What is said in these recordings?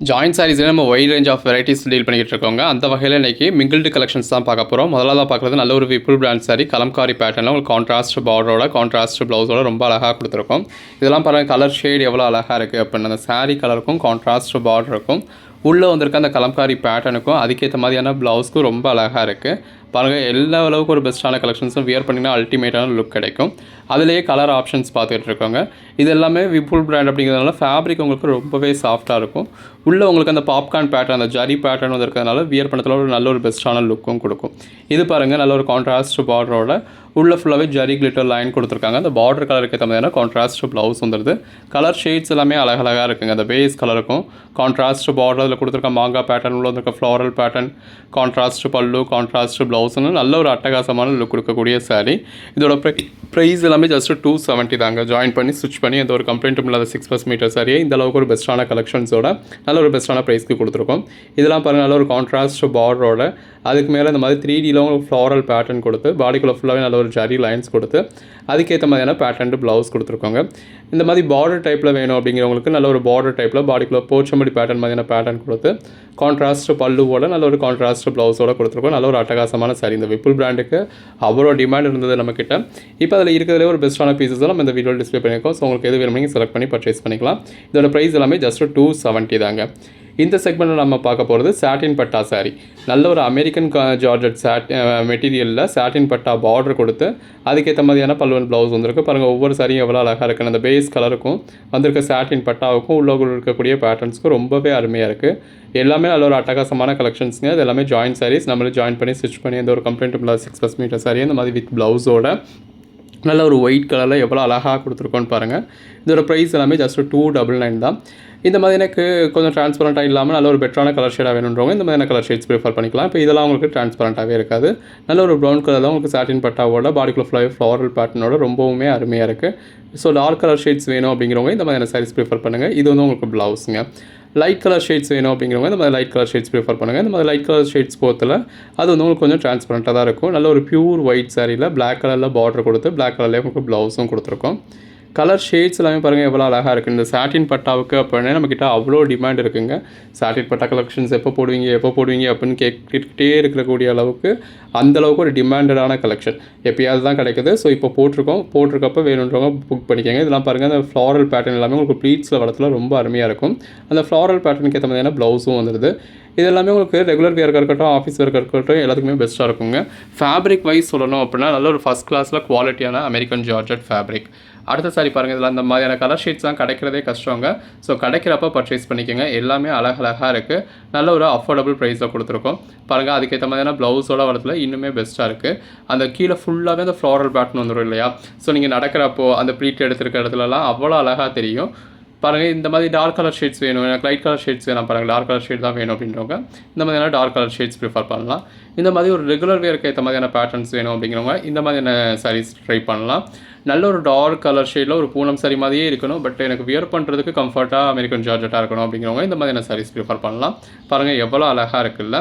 Joint சாரீஸ்ல நம்ம wide range of varieties deal பண்ணிக்கிட்டு இருக்கோங்க. அந்த வகையில் இன்றைக்கி மிங்கிள்டு கலெக்ஷன்ஸ் தான் பார்க்க போகிறோம். முதலாக பார்க்குறது நல்ல ஒரு விப்புல் பிராண்ட் சாரி கலம்காரி பேட்டர்னில் ஒரு கான்ட்ராஸ்ட் பார்டரோட கான்ட்ராஸ்ட் ப்ளவுஸோட ரொம்ப அழகாக கொடுத்துருக்கோம். இதெல்லாம் பாருங்கள் கலர் ஷேட் எவ்வளோ அழகாக இருக்குது அப்படின்னு. அந்த சாரீ கலருக்கும் கான்ட்ராஸ்ட் பார்டர் இருக்கும். உள்ளே வந்திருக்க அந்த கலம்காரி பேட்டர்னுக்கும் அதுக்கேற்ற மாதிரியான ப்ளவுஸ்க்கும் ரொம்ப அழகாக இருக்குது. பாருங்கள் எல்லா அளவுக்கு ஒரு பெஸ்ட்டான கலெக்ஷன்ஸும் வியர் பண்ணிங்கன்னா அல்டிமேட்டான லுக் கிடைக்கும். அதிலேயே கலர் ஆப்ஷன்ஸ் பார்த்துட்டு இருக்கோங்க. இது எல்லாமே விப்புல் பிராண்ட் அப்படிங்கிறதுனால ஃபேப்ரிக் உங்களுக்கு ரொம்பவே சாஃப்ட்டாக இருக்கும். உள்ளே உங்களுக்கு அந்த பாப்கார்ன் பேட்டர்ன் அந்த ஜரி பேட்டர்ன் வந்து இருக்கிறதுனால வியர் பண்ணத்தில் ஒரு நல்ல ஒரு பெஸ்ட்டான லுக்கும் கொடுக்கும். இது பாருங்கள் நல்ல ஒரு கான்ட்ராஸ்ட் பார்டரோட உள்ளே ஃபுல்லாகவே ஜரி கிளிட்டர் லைன் கொடுத்துருக்காங்க. அந்த பார்டர் கலருக்கு ஏற்ற மாதிரியான கான்ட்ராஸ்ட் ப்ளவுஸ் வந்துடுது. கலர் ஷேட்ஸ் எல்லாமே அழகழகாக இருக்குங்க. அந்த பேஸ் கலருக்கும் கான்ட்ராஸ்ட் பார்டர் அதில் கொடுத்துருக்க மாங்கா பேட்டர்ன் உள்ள வந்துருக்க ஃப்ளாரல் பேட்டர்ன் கான்ட்ராஸ்ட் பல்லு கான்ட்ராஸ்ட் ப்ளவுஸ்னு நல்ல ஒரு அட்டகாசமான லுக் கொடுக்கக்கூடிய சாரீ. இதோட ப்ரைஸ் எல்லாமே ஜஸ்ட் 270 தாங்க. ஜாயின் பண்ணி ஸ்டிச் பண்ணி எந்த ஒரு கம்ப்ளைண்ட்டும் இல்லாத 6+ மீட்டர் சாரியை இந்த அளவுக்கு ஒரு பெஸ்ட்டான கலெக்ஷன்ஸோட நல்ல ஒரு பெஸ்ட்டான ப்ரைஸ்க்கு கொடுத்துருக்கோம். இதெல்லாம் பாருங்கள் நல்ல ஒரு கான்ட்ராஸ்ட் பார்டரோட அதுக்கு மேலே இந்த மாதிரி 3Dயில் ஒரு ஃப்ளாரல் பேட்டர்ன் கொடுத்து பாடிக்குள்ளே ஃபுல்லாகவே நல்ல ஒரு ஜரி லைன்ஸ் கொடுத்து அதுக்கேற்ற மாதிரியான பேட்டர்ன் ப்ளவுஸ் கொடுத்துருக்கோங்க. இந்த மாதிரி பார்டர் டைப்பில் வேணும் அப்படிங்கிறவங்களுக்கு நல்ல ஒரு பார்டர் டைப்பில் பாடிக்குள்ளே போச்சம்படி பேட்டர்ன் மாதிரியான பேட்டர்ன் கொடுத்து கான்ட்ராஸ்ட் பல்லுவோட நல்ல ஒரு கான்ட்ராஸ்ட் ப்ளவுஸோட கொடுத்துருக்கோம். நல்ல ஒரு அட்டகாசமான சாரி. இந்த விப்புல் பிராண்டுக்கு அவ்வளோ டிமாண்ட் இருந்தது நம்மக்கிட்ட. இப்போ அதில் இருக்கிறதுலே ஒரு பெஸ்ட்டான பீசஸ் நம்ம இந்த வீடியோவில் டிஸ்பிளே பண்ணியிருக்கோம். ஸோ உங்களுக்கு எது வேணுமோ நீங்கள் செலக்ட் பண்ணி பர்ச்சேஸ் பண்ணிக்கலாம். இதோட ப்ரைஸ் எல்லாமே ஜஸ்ட் 270 தாங்க. இந்த செக்மெண்ட்டில் நம்ம பார்க்க போகிறது சாட்டின் பட்டா சாரீ. நல்ல ஒரு அமெரிக்கன் ஜார்ஜட் மெட்டீரியலில் சாட்டின் பட்டா பார்டர் கொடுத்து அதுக்கேற்ற மாதிரியான பல்லுவன் ப்ளவுஸ் வந்துருக்கு. பாருங்கள் ஒவ்வொரு சாரியும் எவ்வளோ அழகாக இருக்குது. அந்த பேஸ் கலருக்கும் வந்திருக்க சாட்டின் பட்டாவுக்கும் உள்ள இருக்கக்கூடிய பேட்டர்ன்ஸ்க்கும் ரொம்பவே அருமையாக இருக்குது. எல்லாமே நல்ல ஒரு அட்டகாசமான கலெக்ஷன்ஸுங்க. இது எல்லாமே ஜாயின் சாரீஸ் நம்மளே ஜாயின் பண்ணி ஸ்டிச் பண்ணி எந்த ஒரு கம்ப்ளைண்ட்டும் இல்லாத 6+ மீட்டர் சாரியை இந்த மாதிரி வித் ப்ளவுஸோட நல்ல ஒரு ஒயிட் கலரில் எவ்வளோ அழகாக கொடுத்துருக்கோன்னு பாருங்கள். இதோட ப்ரைஸ் எல்லாமே ஜஸ்ட் 299 தான். இந்த மாதிரி எனக்கு கொஞ்சம் ட்ரான்ஸ்பரண்ட்டாக இல்லாமல் நல்ல ஒரு பெட்டரான கலர் ஷேடாக வேணுன்றவங்க இந்த மாதிரி கலர் ஷேட்ஸ் ப்ரிஃபர் பண்ணிக்கலாம். இப்போ இதெல்லாம் உங்களுக்கு ட்ரான்ஸ்பரண்ட்டாகவே இருக்காது. நல்ல ஒரு ப்ரௌன் கலர் தான் உங்களுக்கு சாட்டின் பட்டாவோட பாடிக்குள்ள ஃப்ளாரல் பேட்டர்னோட ரொம்பவுமே அருமையாக இருக்குது. ஸோ டார்க் கலர் ஷேட்ஸ் வேணும் அப்படிங்கிறவங்க இந்த மாதிரியான சாரீஸ் ப்ரிஃபர் பண்ணுங்கள். இது வந்து உங்களுக்கு ப்ளவுஸுங்க. லைட் கலர் ஷேட்ஸ் வேணும் அப்படிங்கிறவங்க இந்த மாதிரி லைட் கலர் ஷேட்ஸ் ப்ரிஃபர் பண்ணுங்கள். இந்த மாதிரி லைட் கலர் ஷேட்ஸ் போத்தில் அது வந்து உங்களுக்கு கொஞ்சம் ட்ரான்ஸ்பரண்ட்டாக தான் இருக்கும். நல்ல ஒரு பியூர் ஒயிட் சாரியில் பிளாக் கலரில் பார்டர் கொடுத்து பிளாக் கலர்லேயே உங்களுக்கு ப்ளவுஸும் கொடுத்துருக்கோம். கலர் ஷேட்ஸ் எல்லாமே பாருங்கள் எவ்வளோ அழகாக இருக்குது. இந்த சாட்டின் பட்டாவுக்கு அப்படின்னே நம்மக்கிட்ட அவ்வளோ டிமாண்ட் இருக்குங்க. சாட்டின் பட்டா கலெக்ஷன்ஸ் எப்போ போடுவீங்க அப்படின்னு கேட்டுக்கிட்டே இருக்கக்கூடிய அளவுக்கு அந்தளவுக்கு ஒரு டிமாண்டடான கலெக்ஷன் எப்போயாவது தான் கிடைக்குது. ஸோ இப்போ போட்டிருக்கப்போ வேணுன்றவங்க புக் பண்ணிக்கோங்க. இதெல்லாம் பாருங்கள் அந்த ஃப்ளாரல் பேட்டர்ன் எல்லாமே உங்களுக்கு ப்ளீட்ஸில் வளத்தில் ரொம்ப அருமையாக இருக்கும். அந்த ஃப்ளாரல் பேட்டர்னுக்கு ஏற்ற மாதிரியான ப்ளவுஸும் வந்துடுது. இது எல்லாமே உங்களுக்கு ரெகுலர் வேர்க்காக இருக்கட்டும் ஆஃபீஸ் வேர்க்காக இருக்கட்டும் எல்லாத்துக்குமே பெஸ்ட்டாக இருக்குங்க. ஃபேப்ரிக் வைஸ் சொல்லணும் அப்படின்னா நல்ல ஒரு ஃபஸ்ட் கிளாஸில் குவாலிட்டியான அமெரிக்கன் ஜார்ஜட் ஃபேப்ரிக். அடுத்த சாரி பாருங்கள். இதில் அந்த மாதிரியான கலர் ஷீட்ஸ்லாம் கிடைக்கிறதே கஷ்டங்க. ஸோ கிடைக்கிறப்ப பர்ச்சேஸ் பண்ணிக்கோங்க. எல்லாமே அழகழகாக இருக்குது. நல்ல ஒரு அஃபோர்டபுள் ப்ரைஸில் கொடுத்துருக்கோம். பாருங்கள் அதுக்கேற்ற மாதிரியான ப்ளவுஸோட வரத்தில் இன்னுமே பெஸ்ட்டாக இருக்குது. அந்த கீழே ஃபுல்லாகவே அந்த ஃப்ளாரல் பேட்டர்ன் வந்துடும் இல்லையா. ஸோ நீங்கள் நடக்கிறப்போ அந்த ப்ளீட் எடுத்துருக்க இடத்துலலாம் அவ்வளோ அழகாக தெரியும். பாருங்கள் இந்த மாதிரி டார்க் கலர் ஷேட்ஸ் வேணும் எனக்கு லைட் கலர் ஷேட்ஸ் வேணும் பாருங்கள் டார்க் கலர் ஷேட் தான் வேணும் அப்படின்றவங்க இந்த மாதிரியான டார்க் கலர் ஷேட்ஸ் ப்ரிஃபர் பண்ணலாம். இந்த மாதிரி ஒரு ரெகுலர் வேருக்கு ஏற்ற மாதிரியான பேட்டர்ன்ஸ் வேணும் அப்படிங்கிறவங்க இந்த மாதிரியான சாரீஸ் ட்ரை பண்ணலாம். நல்ல ஒரு டார்க் கலர் ஷேடில் ஒரு பூனம் சாரி மாதிரியே இருக்கணும். பட் எனக்கு வியர் பண்ணுறதுக்கு கம்ஃபர்ட்டாக அமெரிக்கன் ஜார்ஜெட்டாக இருக்கணும் அப்படிங்கிறவங்க இந்த மாதிரியான சாரீஸ் ப்ரிஃபர் பண்ணலாம். பாருங்கள் எவ்வளோ அழகாக இருக்குல்ல.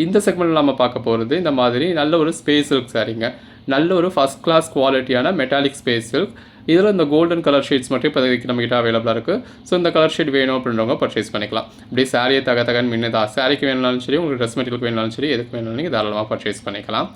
இந்த செக்மெண்ட்டில் நம்ம பார்க்க போகிறது இந்த மாதிரி நல்ல ஒரு ஸ்பேஸ் சில்க் சாரீங்க. நல்ல ஒரு ஃபஸ்ட் கிளாஸ் குவாலிட்டியான மெட்டாலிக் ஸ்பேஸ் சில்க். இதில் இந்த கோல்டன் கலர் ஷேட்ஸ் மட்டும் இப்போதைக்கு நம்மகிட்ட அவைலபிளாக இருக்குது. ஸோ இந்த கலர் ஷேட் வேணும் அப்படின்றவங்க பர்ச்சேஸ் பண்ணிக்கலாம். அப்படியே சாரியை தகன்னு மின்னுதா சாரிக்கு வேணுனாலும் சரி உங்களுக்கு ட்ரெஸ் மெட்டீரியலுக்கு வேணுனாலும் சரி எதுக்கு வேணும்னு நீங்கள் தாராளமாக பர்ச்சேஸ் பண்ணிக்கலாம்.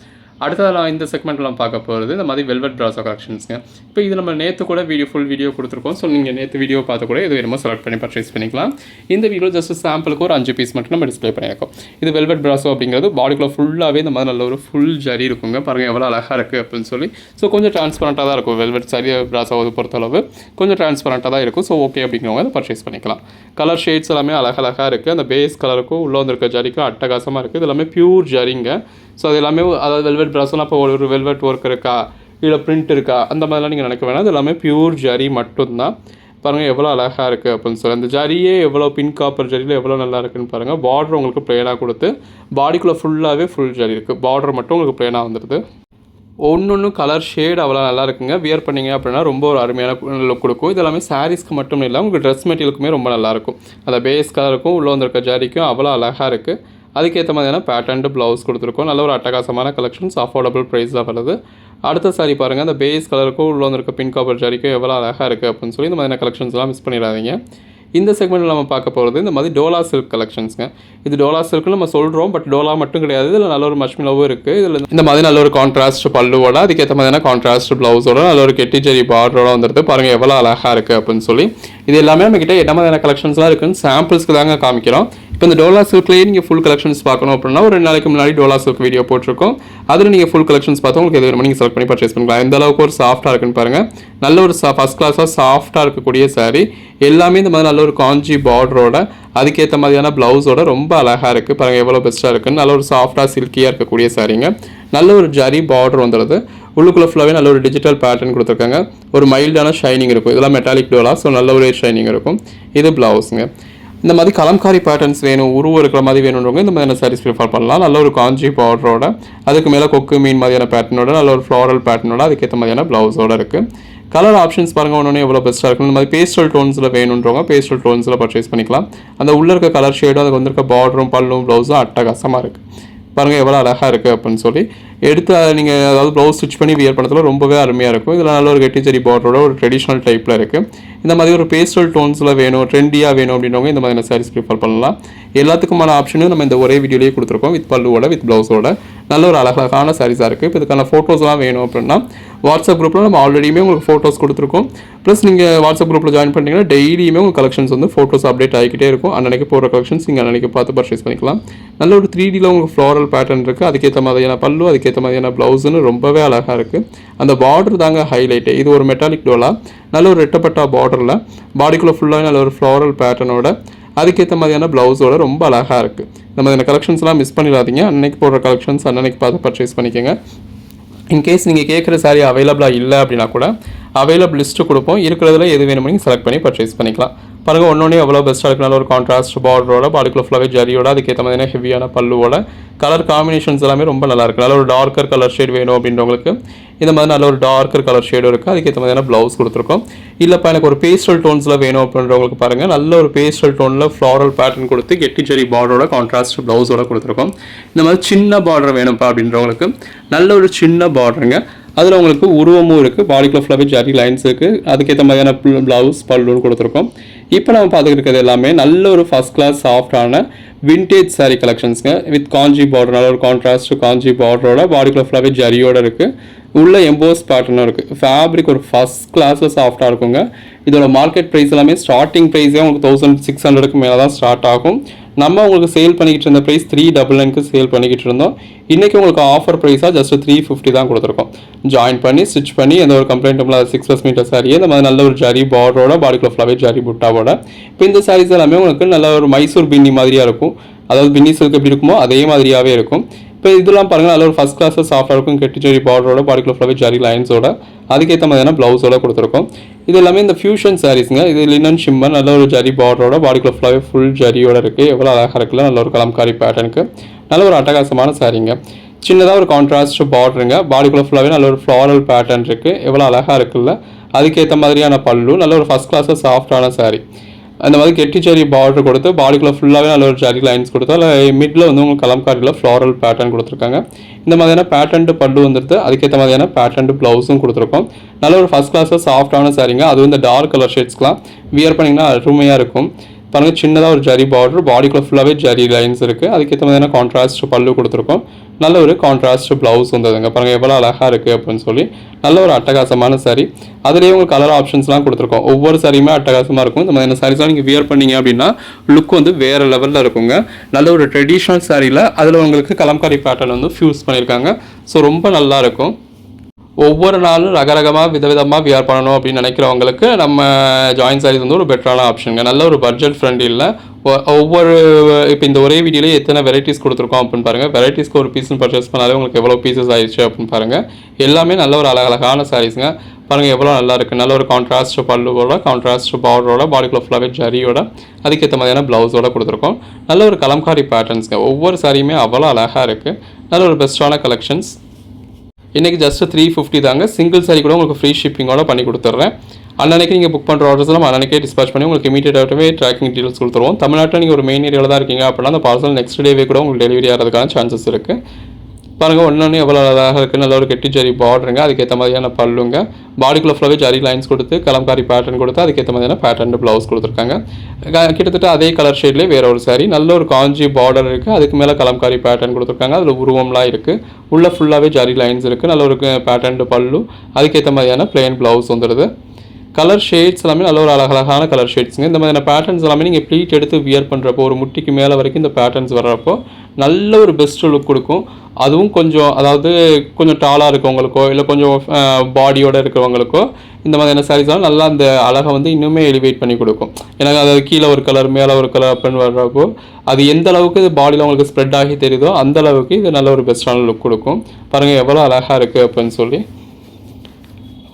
அடுத்ததாக இந்த செக்மெண்ட்டில் நம்ம பார்க்க போகிறது இந்த மாதிரி வெல்வெட் ப்ராஸோ கலெக்ஷன்ஸுங்க. இப்போ இது நம்ம நேற்று கூட ஃபுல் வீடியோ கொடுத்துருக்கோம். ஸோ நீங்கள் நேற்று வீடியோ பார்த்து கூட எது வேணுமோ செலக்ட் பண்ணி பர்ச்சேஸ் பண்ணிக்கலாம். இந்த வீடியோ ஜஸ்ட் சாம்பிளுக்கு ஒரு 5 பீஸ் மட்டும் நம்ம டிஸ்பிளே பண்ணியிருக்கோம். இது வெல்வெட் ப்ராஸோ அப்படிங்கிறது பாடிக்குள்ளே ஃபுல்லாகவே இந்த மாதிரி நல்ல ஒரு ஃபுல் ஜரி இருக்குங்க. பாருங்கள் எவ்வளோ அழகாக இருக்குது அப்படின்னு சொல்லி. ஸோ கொஞ்சம் ட்ரான்ஸ்பரண்ட்டாக தான் இருக்கும். வெல்வெட் சரி ப்ராஸோவை பொறுத்தளவு கொஞ்சம் ட்ரான்ஸ்பரண்ட்டாக தான் இருக்கும். ஸோ ஓகே அப்படிங்கிறவங்க அதை பர்ச்சேஸ் பண்ணிக்கலாம். கலர் ஷேட்ஸ் எல்லாமே அழகாக இருக்குது. அந்த பேஸ் கலருக்கும் உள்ளே வந்திருக்க ஜரிக்கும் அட்டகாசமாக இருக்குது. இது எல்லாமே பியூர் ஜரிங்க. ஸோ அது எல்லாமே அதாவது வெல்வெட் ப்ராஸ்லாம் இப்போ ஒரு வெல்வெட் ஒர்க் இருக்கா இல்லை பிரிண்ட் இருக்கா அந்த மாதிரிலாம் நீங்கள் நினைக்க வேணாம். அது எல்லாமே பியூர் ஜரி மட்டும்தான். பாருங்கள் எவ்வளோ அழகாக இருக்குது அப்படின்னு சொல்லி. அந்த ஜரியே எவ்வளோ பிங்க் காப்பர் ஜரியில் எவ்வளோ நல்லா இருக்குதுன்னு பாருங்கள். பார்டர் உங்களுக்கு ப்ளெயினாக கொடுத்து பாடிக்குள்ளே ஃபுல்லாகவே ஃபுல் ஜரி இருக்குது. பார்டர் மட்டும் உங்களுக்கு ப்ளெயினாக வந்துடுது. ஒன்று கலர் ஷேட் அவ்வளோ நல்லா இருக்குங்க. வியர் பண்ணிங்க அப்படின்னா ரொம்ப ஒரு அருமையான லுக் கொடுக்கும். இது எல்லாமே சாரீஸ்க்கு மட்டும் இல்லை உங்களுக்கு ட்ரெஸ் மெட்டீரியலுக்குமே ரொம்ப நல்லாயிருக்கும். அந்த பேஸ் கலருக்கும் உள்ளே வந்திருக்க ஜரிக்கும் அவ்வளோ அழகாக இருக்குது. அதுக்கேற்ற மாதிரியான பேட்டர்ன் ப்ளவுஸ் கொடுத்துருக்கோம். நல்ல ஒரு அட்டகாசமான கலெக்ஷன்ஸ் அஃபோர்டபுள் ப்ரைஸாக வருது. அடுத்த சாரி பாருங்கள். அந்த பேஸ் கலருக்கும் உள்ள வந்திருக்க பிங்க் காப்பர் ஜரிக்கும் எவ்வளோ அழகாக இருக்குது அப்படின்னு சொல்லி இந்த மாதிரியான கலெக்ஷன்ஸ்லாம் மிஸ் பண்ணிடாதீங்க. இந்த செக்மெண்ட்டில் நம்ம பார்க்க போகிறது இந்த மாதிரி டோலா சில்க் கலெக்ஷன்ஸுங்க. இது டோலா சில்க்னு நம்ம சொல்கிறோம், பட் டோலா மட்டும் கிடையாது. இதில் நல்ல ஒரு மஷ்மிலாவும் இருக்குது. இதில் இந்த மாதிரி நல்ல ஒரு கான்ட்ராஸ்ட் பல்லுவோட, அதுக்கேற்ற மாதிரியான கான்ட்ராஸ்ட் ப்ளவுஸோட, நல்ல ஒரு கெட்டி ஜெரி பார்டரோட வந்துடுது. பாருங்கள் எவ்வளோ அழகாக இருக்குது அப்படின்னு சொல்லி. இது எல்லாமே நம்மக்கிட்ட என்ன மாதிரியான கலெக்ஷன்ஸ்லாம் இருக்குன்னு சாம்பிள்ஸ்க்கு தாங்க காமிக்கிறோம். இப்போ இந்த டோலா சில்க்லேயே நீங்கள் ஃபுல் கலெக்ஷன்ஸ் பார்க்கணும் அப்படின்னா ஒரு 2 நாளைக்கு முன்னாடி டோலா சில்க் வீடியோ போட்டிருக்கோம். அதில் நீங்கள் ஃபுல் கலெக்ஷன்ஸ் பார்த்தா உங்களுக்கு எது வேணுமோ நீங்கள் செலக்ட் பண்ணி பர்ச்சேஸ் பண்ணிக்கலாம். எந்த அளவுக்கு ஒரு சாஃப்ட்டாக இருக்குன்னு பாருங்கள். நல்ல ஒரு ஃபஸ்ட் கிளாஸாக சாஃப்ட்டாக இருக்கக்கூடிய சாரீ. எல்லாமே இந்த மாதிரி நல்ல ஒரு காஞ்சி பார்டரோட, அதுக்கேற்ற மாதிரியான ப்ளவுஸோட ரொம்ப அழகாக இருக்குது. பாருங்கள் எவ்வளோ பெஸ்ட்டாக இருக்குன்னு. நல்ல ஒரு சாஃப்ட்டாக சில்கியாக இருக்கக்கூடிய சாரீங்க. நல்ல ஒரு ஜரி பார்டர் வந்துடுது. உள்ளுக்குள்ளே ஃபுல்லாகவே நல்ல ஒரு டிஜிட்டல் பேட்டர்ன் கொடுத்துருக்காங்க. ஒரு மைல்டான ஷைனிங் இருக்கும். இதெல்லாம் மெட்டாலிக் டோலா, ஸோ நல்ல ஒரு ஷைனிங் இருக்கும். இது ப்ளவுஸுங்க. இந்த மாதிரி கலம்காரி பேட்டர்ன்ஸ் வேணும், உருவம் இருக்கிற மாதிரி வேணுன்றவங்க இந்த மாதிரியான சாரீஸ் ப்ரிஃபர் பண்ணலாம். நல்ல ஒரு காஞ்சி பார்டரோட, அதுக்கு மேலே கொக்கு மீன் மாதிரியான பேட்டர்னோட, நல்ல ஒரு ஃப்ளாரல் பேட்டர்னோட, அதுக்கேற்ற மாதிரியான ப்ளவுஸோட இருக்குது. கலர் ஆப்ஷன்ஸ் பாருங்கள் ஒன்று எவ்வளோ பெஸ்ட்டாக இருக்கும். இந்த மாதிரி பேஸ்டல் டோன்ஸில் வேணுன்றவங்க பேஸ்டல் டோன்ஸில் பர்ச்சேஸ் பண்ணிக்கலாம். அந்த உள்ளே இருக்க கலர் ஷேடும் அதுக்கு வந்திருக்க பார்டரும் பல்லும் ப்ளவுஸும் அட்டகாசமாக இருக்குது. பாருங்கள் எவ்வளோ அழகாக இருக்குது அப்படின்னு சொல்லி எடுத்து நீங்கள் அதாவது ப்ளவுஸ் ஸ்டிச் பண்ணி வியர் பண்ணதில் ரொம்பவே அருமையாக இருக்கும். இதில் நல்ல ஒரு கெட்டி ஜெரி பார்டரோட ஒரு ட்ரெடிஷ்னல் டைப்பில் இருக்குது. இந்த மாதிரி ஒரு பேஸ்டல் டோன்ஸில் வேணும், ட்ரெண்டியாக வேணும் அப்படின்றவங்க இந்த மாதிரியான சாரீஸ் ப்ரிஃபர் பண்ணலாம். எல்லாத்துக்குமான ஆப்ஷனும் நம்ம இந்த ஒரே வீடியோலேயே கொடுத்துருக்கோம். வித் பல்லுவோட, வித் ப்ளவுஸோட நல்ல ஒரு அழகான சாரீஸாக இருக்குது. இப்போ இதுக்கான ஃபோட்டோஸ்லாம் வேணும் அப்படின்னா வாட்ஸ்அப் குரூப்பில் நம்ம ஆல்ரெடியுமே உங்களுக்கு ஃபோட்டோஸ் கொடுத்துருக்கோம். ப்ளஸ் நீங்கள் வாட்ஸ்அப் குரூப்பில் ஜாயின் பண்ணிட்டீங்கன்னா டெய்லியுமே உங்கள் கலெக்ஷன்ஸ் வந்து ஃபோட்டோஸ் அப்டேட் ஆகிக்கிட்டே இருக்கும். அன்னைக்கு போகிற கலெக்ஷன்ஸ் நீங்கள் அன்னைக்கு பார்த்து பர்ச்சேஸ் பண்ணிக்கலாம். நல்ல ஒரு 3Dயில் உங்களுக்கு ஃப்ளாரல் பேட்டர்ன் இருக்குது. அதுக்கேற்ற மாதிரியான பல்லு, அதுக்கேற்ற மாதிரியான ப்ளவுஸ்னு ரொம்பவே அழகாக இருக்குது. அந்த பார்டர் தாங்க ஹைலைட்டு. இது ஒரு மெட்டாலிக் டோலா, நல்ல ஒரு ரெட்டப்பட்டா பார்டரில், பாடிக்குள்ளே ஃபுல்லாக நல்ல ஒரு ஃப்ளாரல் பேட்டர்னோட, அதுக்கேற்ற மாதிரியான ப்ளவுஸோட ரொம்ப அழகாக இருக்குது. இந்த மாதிரியான கலெக்ஷன்ஸ்லாம் மிஸ் பண்ணிடாதீங்க. அன்னைக்கு போடுற கலெக்ஷன்ஸ் அன்னைக்கு பார்த்து பர்ச்சேஸ் பண்ணிக்கோங்க. இன்கேஸ் நீங்கள் கேட்குற சாரீ அவைலபிளாக இல்லை அப்படின்னா கூட அவைலபிள் லிஸ்ட்டு கொடுப்போம். இருக்கிறதுல எது வேணுமோ நீங்கள் செலக்ட் பண்ணி பர்ச்சேஸ் பண்ணிக்கலாம். பாருங்கள் ஒன்றொன்னே எவ்வளோ பெஸ்ட்டாக இருக்குனால ஒரு கான்ட்ராஸ்ட் பார்டரோட, பாடிக்குள்ள ஃபுல்லாகவே ஜரியோட, அதுக்கேற்ற மாதிரியான ஹெவியான பல்லுவோட, கலர் காம்பினேஷன்ஸ் எல்லாமே ரொம்ப நல்லா இருக்குது. நல்ல ஒரு டார்க்கர் கலர் ஷேட் வேணும் அப்படின்றவங்களுக்கு இந்த மாதிரி நல்ல ஒரு டார்க்கர் கலர் ஷேடும் இருக்குது. அதுக்கேற்ற மாதிரியான ப்ளவுஸ் கொடுத்துருக்கோம். இல்லைப்பா எனக்கு ஒரு பேஸ்டல் டோன்ஸில் வேணும் அப்படின்றவங்களுக்கு பாருங்கள் நல்ல ஒரு பேஸ்டல் டோனில் ஃப்ளாரல் பேட்டர்ன் கொடுத்து கெட்டி ஜெரி பார்டரோட கான்ட்ராஸ்ட் ப்ளவுஸோட கொடுத்துருக்கோம். இந்த மாதிரி சின்ன பார்டர் வேணும்ப்பா அப்படின்றவங்களுக்கு நல்ல ஒரு சின்ன பார்டருங்க. அதில் உங்களுக்கு உருவமும் இருக்குது, பாடிக்குள்ள ஃபுல்லாகவே ஜரி லைன்ஸ் இருக்குது, அதுக்கேற்ற மாதிரியான ப்ளவுஸ் பல்லுன்னு கொடுத்துருக்கோம். இப்போ நம்ம பார்த்துக்கிட்டு இருக்கிறது எல்லாமே நல்ல ஒரு ஃபஸ்ட் கிளாஸ் சாஃப்டான விண்டேஜ் சாரீ கலெக்ஷன்ஸுங்க. வித் காஞ்சி பார்டர், நல்ல ஒரு கான்ட்ராஸ்ட் காஞ்சி பார்டரோட, பாடிக்குள்ள ஃபுல்லாகவே ஜரியோடு இருக்குது. உள்ள எம்போஸ் பேட்டர்னும் இருக்குது. ஃபேப்ரிக் ஒரு ஃபஸ்ட் கிளாஸில் சாஃப்டாக இருக்குங்க. இதோட மார்க்கெட் ப்ரைஸ் எல்லாமே ஸ்டார்டிங் ப்ரைஸே உங்களுக்கு 1600 மேலே தான் ஸ்டார்ட் ஆகும். நம்ம உங்களுக்கு சேல் பண்ணிக்கிட்டு இருந்த ப்ரைஸ் 399 சேல் பண்ணிக்கிட்டு இருந்தோம். இன்றைக்கி உங்களுக்கு ஆஃபர் ப்ரைஸாக ஜஸ்ட் 350 தான் கொடுத்துருக்கோம். ஜாயின் பண்ணி ஸ்டிச் பண்ணி எந்த ஒரு கம்ப்ளைண்ட்டும் இல்லாத 6+ மீட்டர் சாரியே இந்த மாதிரி நல்ல ஒரு ஜரி பார்டரோட, பாடிக்குள்ள ஃபுல்லாகவே ஜரி புட்டாவோட. இப்போ இந்த சாரீஸ் எல்லாமே உங்களுக்கு நல்ல ஒரு மைசூர் பின்னி மாதிரியாக இருக்கும். அதாவது பின்னி சில்க் எப்படி இருக்குமோ அதே மாதிரியாகவே இருக்கும். இப்போ இதெல்லாம் பாருங்கள் நல்ல ஒரு ஃபஸ்ட் கிளாஸில் சாஃப்டாக இருக்கும். கெட்டி ஜெரி பார்டரோட, பாடிக்குள்ள ஃபுல்லாகவே ஜரி லைன்ஸோட, அதுக்கேற்ற மாதிரியான ப்ளவுஸோட கொடுத்துருக்கோம். இது எல்லாமே இந்த ஃபியூஷன் சாரீஸுங்க. இது லினன் ஷிம்மர், நல்ல ஒரு ஜரி பார்டரோட, பாடிக்குள்ள ஃபுல்லாகவே ஃபுல் ஜரியோட இருக்குது. எவ்வளோ அழகாக இருக்குல்ல, நல்ல ஒரு கலம்காரி பேட்டர்னுக்கு நல்ல ஒரு அட்டகாசமான சாரீங்க. சின்னதாக ஒரு கான்ட்ராஸ்ட் பார்டருங்க, பாடிக்குள்ள ஃபுல்லாகவே நல்ல ஒரு ஃப்ளாரல் பேட்டர்ன் இருக்குது. எவ்வளோ அழகாக இருக்குல்ல, அதுக்கேற்ற மாதிரியான பல்லு, நல்ல ஒரு ஃபஸ்ட் கிளாஸில் சாஃப்டான சாரீ. அந்த மாதிரி கெட்டி ஜெரி பார்டர் கொடுத்து பாடிக்குள்ள ஃபுல்லாகவே நல்ல ஒரு ஜரி லைன்ஸ் கொடுத்து அதில் மிடில் வந்து உங்களுக்கு கலம்காரியில் ஃப்ளாரல் பேட்டர்ன் கொடுத்துருக்காங்க. இந்த மாதிரியான பேட்டர்ன்டு பல்லு வந்துடுது, அதுக்கேற்ற மாதிரியான பேட்டர்ன்டு ப்ளவுஸும் கொடுத்துருக்கோம். நல்ல ஒரு ஃபஸ்ட் கிளாஸில் சாஃப்டான சாரீங்க. அதுவும் இந்த டார்க் கலர் ஷேட்ஸ்க்குலாம் வியர் பண்ணிங்கன்னா அருமையாக இருக்கும். பாருங்கள் சின்னதாக ஒரு ஜரி பார்டர், பாடிக்குள்ள ஃபுல்லாகவே ஜரி லைன்ஸ் இருக்குது, அதுக்கேற்ற மாதிரியான கான்ட்ராஸ்ட் பல்லு கொடுத்துருக்கோம். நல்ல ஒரு கான்ட்ராஸ்ட் ப்ளவுஸ் வந்ததுங்க. பாருங்கள் எவ்வளோ அழகாக இருக்குது அப்படின்னு சொல்லி. நல்ல ஒரு அட்டகாசமான சாரீ. அதுலேயே உங்களுக்கு கலர் ஆப்ஷன்ஸ்லாம் கொடுத்துருக்கோம். ஒவ்வொரு சாரியுமே அட்டகாசமாக இருக்கும். இந்த மாதிரியான சாரீஸ்லாம் நீங்கள் வியர் பண்ணீங்க அப்படின்னா லுக் வந்து வேறு லெவலில் இருக்குங்க. நல்ல ஒரு ட்ரெடிஷ்னல் சாரியில் அதில் உங்களுக்கு கலம்காரி பேட்டர்ன் வந்து ஃபியூஸ் பண்ணியிருக்காங்க. ஸோ ரொம்ப நல்லாயிருக்கும். ஒவ்வொரு நாளும் ரகரகமாக விதவிதமாக வியர் பண்ணணும் அப்படின்னு நினைக்கிறவங்களுக்கு நம்ம ஜாயின் சாரீஸ் வந்து ஒரு பெட்டரான ஆப்ஷனுங்க. நல்ல ஒரு பட்ஜெட் ஃப்ரெண்ட்லியில் ஒவ்வொரு இப்போ இந்த ஒரே வீடியோலேயே எத்தனை வெரைட்டிஸ் கொடுத்துருக்கோம் அப்படின்னு பாருங்கள். வெரைட்டிஸ்க்கு ஒரு பீஸ்னு பர்ச்சேஸ் பண்ணாலே உங்களுக்கு எவ்வளோ பீசஸ் ஆயிடுச்சு அப்படின்னு பாருங்கள். எல்லாமே நல்ல ஒரு அழகழகான சாரீஸுங்க. பாருங்கள் எவ்வளோ நல்லா இருக்குது. நல்ல ஒரு கான்ட்ராஸ்ட் பல்லுவோட, கான்ட்ராஸ்ட் பார்டரோட, பாடிக்குள்ள ஃபுல்லாகவே ஜரியோட, அதுக்கேற்ற மாதிரியான ப்ளவுஸோட கொடுத்துருக்கோம். நல்ல ஒரு கலம்காரி பேட்டர்ன்ஸுங்க. ஒவ்வொரு சாரியுமே அவ்வளோ அழகாக இருக்குது. நல்ல ஒரு பெஸ்ட்டான கலெக்ஷன்ஸ். இன்றைக்கி ஜஸ்ட் 350 தாங்க. சிங்கிள் சாரி கூட உங்களுக்கு ஃப்ரீ ஷிப்பிங்கோட பண்ணி கொடுத்துட்றேன். அன்னைக்கு நீங்கள் புக் பண்ணுற ஆர்டர்ஸ்லாம் அன்னைக்கே டிஸ்பேச் பண்ணி உங்களுக்கு இமீடியட்டாகவே ட்ராக்கிங் டீட்டெயில்ஸ் கொடுத்துருவோம். தமிழ்நாட்டில் நீங்கள் ஒரு மெயின் ஏரியாவில் தான் இருக்கீங்க அப்படின்னா அந்த பார்சல் நெக்ஸ்ட் டேவே கூட உங்களுக்கு டெலிவரி ஆகிறதுக்கான சான்சஸ் இருக்குது. பாருங்கள் ஒன்று எவ்வளோ அழகாக இருக்குது. நல்ல ஒரு கெட்டி ஜரி பார்டருங்க, அதுக்கேற்ற மாதிரியான பல்லுங்க. பாடிக்குள்ளே ஃபுல்லாகவே ஜரி லைன்ஸ் கொடுத்து கலம்காரி பேட்டர்ன் கொடுத்து அதுக்கேற்ற மாதிரியான பேட்டர்ன் ப்ளவுஸ் கொடுத்துருக்காங்க. கிட்டத்தட்ட அதே கலர் ஷேட்லேயே வேறு ஒரு சாரீ, நல்ல ஒரு காஞ்சி பார்டர் இருக்குது, அதுக்கு மேலே கலம்காரி பேட்டர்ன் கொடுத்துருக்காங்க. அதில் உருவம்லாம் இருக்குது, உள்ளே ஃபுல்லாகவே ஜரி லைன்ஸ் இருக்குது, நல்ல ஒரு பேட்டர்ன் பல்லு, அதுக்கேற்ற மாதிரியான பிளெயின் ப்ளவுஸ் வந்துடுது. கலர் ஷேட்ஸ் எல்லாமே நல்ல ஒரு அழகழகான கலர் ஷேட்ஸுங்க. இந்த மாதிரியான பேட்டர்ன்ஸ் எல்லாமே நீங்கள் ப்ளீட் எடுத்து வியர் பண்ணுறப்போ ஒரு முட்டிக்கு மேலே வரைக்கும் இந்த பேட்டர்ன்ஸ் வர்றப்போ நல்ல ஒரு பெஸ்ட் லுக் கொடுக்கும். அதுவும் கொஞ்சம் அதாவது கொஞ்சம் டாலாக இருக்கவங்களுக்கோ இல்லை கொஞ்சம் பாடியோடு இருக்கிறவங்களுக்கோ இந்த மாதிரியான சாரீஸ்லாம் நல்லா அந்த அழகை வந்து இன்னுமே எலிவேட் பண்ணி கொடுக்கும். ஏன்னா அதாவது கீழே ஒரு கலர் மேலே ஒரு கலர் அப்படின்னு வர்றப்போ அது எந்த அளவுக்கு இது பாடியில் உங்களுக்கு ஸ்ப்ரெட் ஆகி தெரியுதோ அந்த அளவுக்கு இது நல்ல ஒரு பெஸ்ட்டான லுக் கொடுக்கும். பாருங்கள் எவ்வளோ அழகாக இருக்குது அப்படின்னு சொல்லி.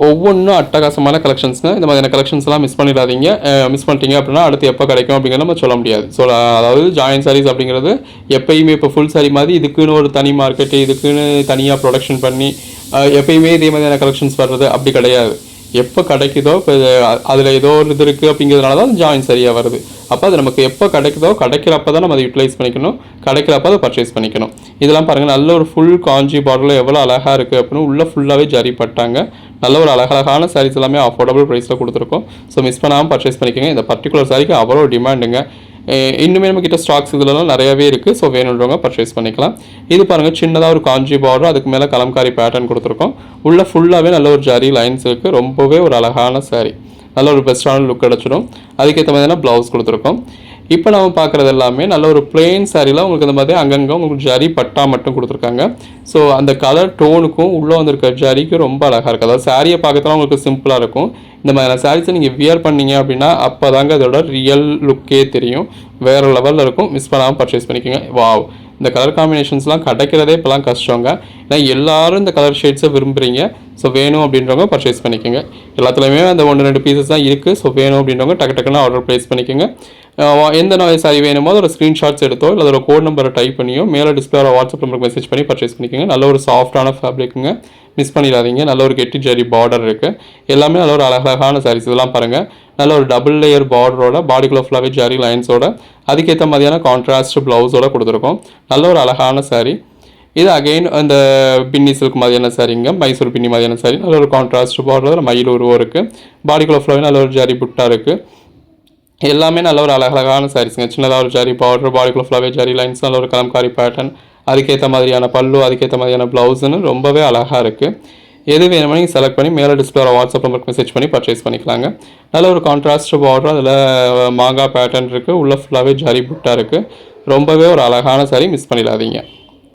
ஒவ்வொன்றும் அட்டகாசமான கலெக்ஷன்ஸுங்க. இந்த மாதிரியான கலெக்ஷன்ஸ்லாம் மிஸ் பண்ணிடாதீங்க. மிஸ் பண்ணிட்டீங்க அப்படின்னா அடுத்து எப்போ கிடைக்கும் அப்படிங்கிறத நம்ம சொல்ல முடியாது. ஸோ அதாவது ஜாயின் சாரீஸ் அப்படிங்கிறது எப்பயுமே இப்போ ஃபுல் சாரீ மாதிரி இதுக்குன்னு ஒரு தனி மார்க்கெட்டு, இதுக்குன்னு தனியாக ப்ரொடக்ஷன் பண்ணி எப்பயுமே இதே மாதிரியான கலெக்ஷன்ஸ் வர்றது அப்படி கிடையாது. எப்போ கிடைக்குதோ இப்போ அதில் ஏதோ ஒரு இது இருக்குது அப்படிங்கிறதுனால தான் ஜாயின் சரியாக வருது. அப்போ அது நமக்கு எப்போ கிடைக்குதோ கிடைக்கிறப்ப தான் நம்ம அதை யூட்டிலைஸ் பண்ணிக்கணும், கிடைக்கிறப்ப அதை பர்ச்சேஸ் பண்ணிக்கணும். இதெல்லாம் பாருங்கள் நல்ல ஒரு ஃபுல் காஞ்சி பார்டரில் எவ்வளோ அழகாக இருக்குது அப்படின்னு உள்ளே ஃபுல்லாகவே ஜரி பட்டாங்க. நல்ல ஒரு அழகழகான சாரீஸ் எல்லாமே அஃபோர்டபுள் ப்ரைஸில் கொடுத்துருக்கோம். ஸோ மிஸ் பண்ணாமல் பர்ச்சேஸ் பண்ணிக்கோங்க. இந்த பர்டிகுலர் சாரீக்கு அவ்வளோ டிமாண்டுங்க. இன்னுமே நம்மக்கிட்ட ஸ்டாக்ஸ் இதெல்லாம் நிறையாவே இருக்குது. ஸோ வேணுன்றவங்க பர்ச்சேஸ் பண்ணிக்கலாம். இது பாருங்கள் சின்னதாக ஒரு காஞ்சி பார்டர், அதுக்கு மேலே கலம்காரி பேட்டர்ன் கொடுத்துருக்கோம். உள்ளே ஃபுல்லாகவே நல்ல ஒரு ஜரி லைன்ஸ் இருக்குது. ரொம்பவே ஒரு அழகான சாரீ, நல்ல ஒரு பெஸ்ட்டான லுக் கிடச்சிடும். அதுக்கேற்ற மாதிரியான ப்ளவுஸ் கொடுத்துருக்கோம். இப்போ நம்ம பார்க்குறது எல்லாமே நல்ல ஒரு பிளெயின் சாரியில் உங்களுக்கு இந்த மாதிரி அங்கங்கே உங்களுக்கு ஜரி பட்டா மட்டும் கொடுத்துருக்காங்க. ஸோ அந்த கலர் டோனுக்கும் உள்ளே வந்திருக்க ஜரிக்கும் ரொம்ப அழகாக இருக்குது. அதாவது சாரியை பார்க்கறதுலாம் உங்களுக்கு சிம்பிளாக இருக்கும். இந்த மாதிரியான சாரீஸை நீங்கள் வியர் பண்ணீங்க அப்படின்னா அப்போ தாங்க அதோட ரியல் லுக்கே தெரியும், வேறு லெவலில் இருக்கும். மிஸ் பண்ணாமல் பர்ச்சேஸ் பண்ணிக்கோங்க. வாவ், இந்த கலர் காம்பினேஷன்ஸ்லாம் கிடைக்கிறதே இப்போலாம் கஷ்டங்க. ஏன்னா எல்லோரும் இந்த கலர் ஷேட்ஸை விரும்புகிறீங்க. ஸோ வேணும் அப்படின்றவங்க பர்ச்சேஸ் பண்ணிக்கோங்க. எல்லாத்துலேயுமே அந்த 1-2 பீசஸ் தான் இருக்குது. ஸோ வேணும் அப்படின்றவங்க டக்கு டக்குன்னு ஆர்டர் ப்ளேஸ் பண்ணிக்கோங்க. எந்த நோய் சாரி வேணுமோ அதோட ஸ்க்ரீன்ஷாட்ஸ் எடுத்தோ இல்லை அதோட கோட் நம்பரை டைப் பண்ணியோ மேலே டிஸ்பிளே வாட்ஸ்அப் நம்பருக்கு மெசேஜ் பண்ணி பர்ச்சேஸ் பண்ணிக்கோங்க. நல்ல ஒரு சாஃப்டான ஃபேப்ரிக்குங்க, மிஸ் பண்ணிடாதீங்க. நல்ல ஒரு கெட்டி ஜரி பார்டர் இருக்குது. எல்லாமே நல்ல ஒரு அழகழகான சாரீஸ். இதெல்லாம் பாருங்கள் நல்ல ஒரு டபுள் லேயர் பார்டரோட பாடிக்குள்ள ஃபுல்லாகவே ஜரி லைன்ஸோட அதுக்கேற்ற மாதிரியான கான்ட்ராஸ்ட் ப்ளவுஸோட கொடுத்துருக்கோம். நல்ல ஒரு அழகான சாரீ. இது அகெயின் அந்த பின்னி சில்க் மாதிரியான சாரீங்க, மைசூர் பின்னி மாதிரியான சாரீ. நல்ல ஒரு கான்ட்ராஸ்ட் பார்டர், மயில் உருவம் இருக்குது. பாடிக்குள்ள ஃபுல்லாகவே நல்ல ஒரு ஜரி புட்டா இருக்குது. எல்லாமே நல்ல ஒரு அழகழகான சாரீஸுங்க. சின்னதாக ஒரு ஜரி பார்டர், பாடிக்குள்ள ஃபுல்லாகவே ஜரி லைன்ஸ், நல்ல ஒரு கலம்காரி பேட்டர்ன், அதுக்கேற்ற மாதிரியான பல்லு, அதுக்கேற்ற மாதிரியான ப்ளவுஸுன்னு ரொம்பவே அழகாக இருக்குது. எது வேணுமோ நீங்கள் செலக்ட் பண்ணி மேலே டிஸ்பிளே வாட்ஸ்அப் நம்பருக்கு மெசேஜ் பண்ணி பர்ச்சேஸ் பண்ணிக்கலாங்க. நல்ல ஒரு கான்ட்ராஸ்ட் பார்டர், அதில் மாங்காய் பேட்டர்ன் இருக்குது, உள்ளே ஃபுல்லாகவே ஜரி புட்டா இருக்குது. ரொம்பவே ஒரு அழகான சாரீ, மிஸ் பண்ணிடாதீங்க.